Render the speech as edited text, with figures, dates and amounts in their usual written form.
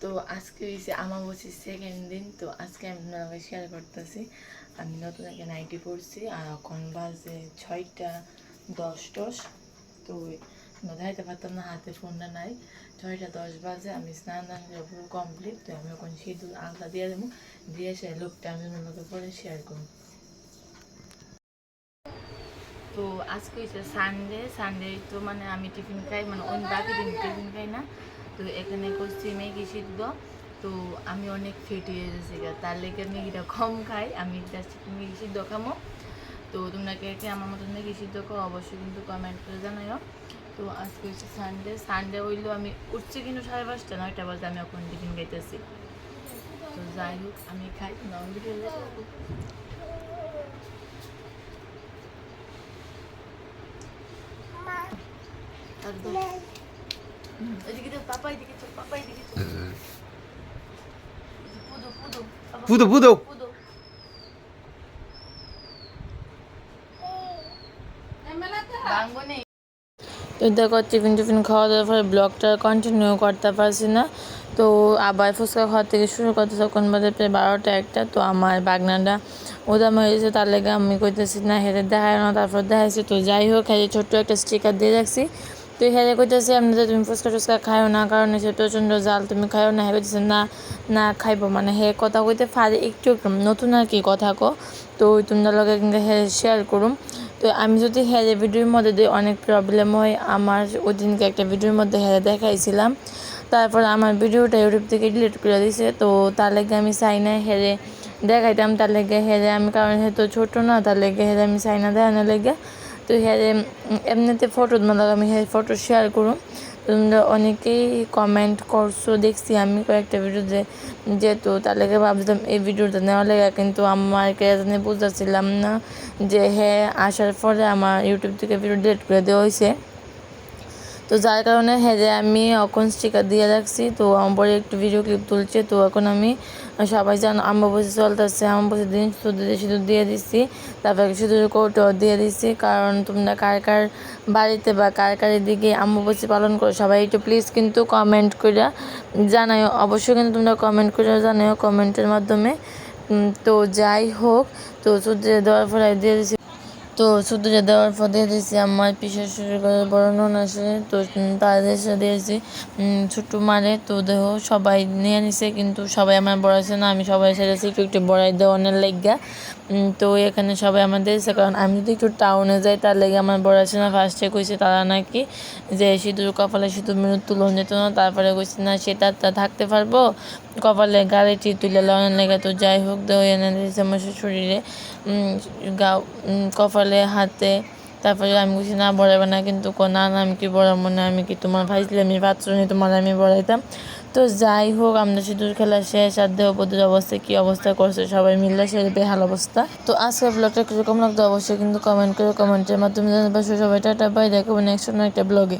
তো আজকে হচ্ছে আমাবস্যার সেকেন্ড দিন। তো আজকে আমি আপনাদের শেয়ার করতেছি আমি নতুন একটা নাইটি পরছি আর এখন বাজে 6টা 10 তো দেখাইতে পারতাম না, হাতে ফোনটা নাই। 6টা 10 বাজে, আমি স্নান দান পুরো কমপ্লিট। তো আমি এখন সিঁদুর আলতা দিয়ে দেবো, দিয়ে সে লোকটা আমি অন্যকে পরে শেয়ার করবো। তো আজকে হচ্ছে সানডে। সানডে তো মানে আমি টিফিন খাই, মানে অন্য বাকি দিন টিফিন খাই না। তো এখানে করছি ম্যাগি সিদ্ধ। তো আমি অনেক ফেটি হয়ে গেছি, তার লেগে ম্যাগিটা কম খাই। আমি জাস্ট ম্যাগি সিদ্ধ খামো। তো তোমরা কে কে আমার মতন ম্যাগি সিদ্ধ খাও অবশ্যই কিন্তু কমেন্ট করে জানাইও। তো আজকে হচ্ছে সানডে। সানডে হইলেও আমি উঠছি কিন্তু 5:30 9টা বাজে আমি এখন টিফিন খাইতেছি। তো যাই হোক আমি খাই না ভিডিও। এদিকে তো পাপা, এদিকে তো পাপা, এদিকে তো পুদো পুদো পুদো পুদো পুদো। তো দেখো টিফিন টিফিন খাওয়া দাওয়ার পরে ব্লগটা কন্টিনিউ করতে পারছি না। তো আবার ফুচকা খাওয়া থেকে শুরু করতে তখন বাজে প্রায় 12টা 1টা। তো আমার বাগনাটা উদাম হয়ে গেছে, তার লেগে আমি কইতেছি না হেরে দেখায় না, তারপর দেখাইছি। তো যাই হোক হেরে ছোট্ট একটা স্টিকার দিয়ে রাখছি। তো হেরে কইতেছি আমি যে তুমি ফুচকা টুচকা খাইও না, কারণ হচ্ছে প্রচণ্ড জাল, তুমি খাইও না। হে কইতেছে না না খাইবো, মানে হে কথা কইতে পারে একটু একটু নতুন আর কি কথা কো। তো তোমরা লগে কিন্তু হে শেয়ার করুম। তো আমি যদি হেরে ভিডিওর মধ্যে দিয়ে অনেক প্রবলেম হয়, আমার ওই দিনকে একটা ভিডিওর মধ্যে হেরে দেখাইছিলাম, তারপর আমার ভিডিওটা ইউটিউব থেকে ডিলিট করে দিছে। তো তার লেগে আমি চাই না হেরে দেখাইতাম, তার লেগে হেরে আমি, কারণ হে তো ছোটো না, তার লেগে হেরে আমি চাই না দেখানোর লেগে। তো হেরে এমনিতে ফটো মানে আমি হেরে ফটো শেয়ার করুম। তোমরা অনেকেই কমেন্ট করছো দেখছি আমি কয়েকটা ভিডিওতে, যেহেতু তার লেগে ভাবছিলাম এই ভিডিওটা নেওয়া লেগে, কিন্তু আমার কে জানি বুঝতেছিলাম না যে হ্যাঁ আসার পরে আমার ইউটিউব থেকে ভিডিও ডিলিট করে দেওয়া হয়েছে। তো যার কারণে হেরে আমি এখন স্টিকার দিয়ে রাখছি। তো আমার পরে একটু ভিডিও ক্লিপ তুলছে। তো এখন আমি সবাই জানো অমাবস্যা চলতেছে, অমাবস্যার দিন সিঁদুর দিয়ে দিচ্ছি, তারপরে সিঁদুরের কৌটাও দিয়ে দিচ্ছি। কারণ তোমরা কার কার বাড়িতে বা কার কার দিকে অমাবস্যা পালন করো সবাই একটু প্লিজ কিন্তু কমেন্ট করে জানাও, অবশ্যই কিন্তু তোমরা কমেন্ট করে জানাও কমেন্টের মাধ্যমে। তো যাই হোক, তো সিঁদুর দেওয়ার পরে দিয়ে দিচ্ছি। তো সিঁদুর দেওয়ার পর দিয়ে দিয়েছি আমার পিসের শ্বশুর ঘরের বড় নন আসে। তো তাদের সাথে দিয়েছি ছোট্ট মারে। তো দেহ সবাই নিয়ে নিছে, কিন্তু সবাই আমার বড়াইছে না, আমি সবাই সেরেছি একটু একটু বড়াই দেওয়ানের লেগা। তো এখানে সবাই আমার দিয়েছে, কারণ আমি যদি একটু টাউনে যাই তার লেগে আমার বড়াইছে না। ফার্স্টে কইছে তারা নাকি যে সিঁদুর কপালে সিঁদুর মেরু তুলন যেত না, তারপরে কইছে না সেটা থাকতে পারবো, কপালে গাড়িটি তুলে লওয়ার লেগে। তো যাই হোক দেহ এনে দিয়েছে আমার শরীরে গাও কপালে হাতে। তারপরে আমি বলছি না বড়াইবে না, কিন্তু না না আমি কি বড়াবো না, আমি কি তোমার ভাইছিলে আমি পাত্র নিয়ে তোমার আমি বড়াইতাম। তো যাই হোক আমরা সিঁদুর খেলা শেষ, আর দেহপতির অবস্থা কী অবস্থা করছে সবাই মিললে সে বেহাল অবস্থা। তো আজকের ব্লগটা কীরকম লাগতো অবশ্যই কিন্তু কমেন্ট করে কমেন্টের মাধ্যমে জানাবে। সবাই টাটা বাই, দেখাবো নেক্সট একটা ব্লগে।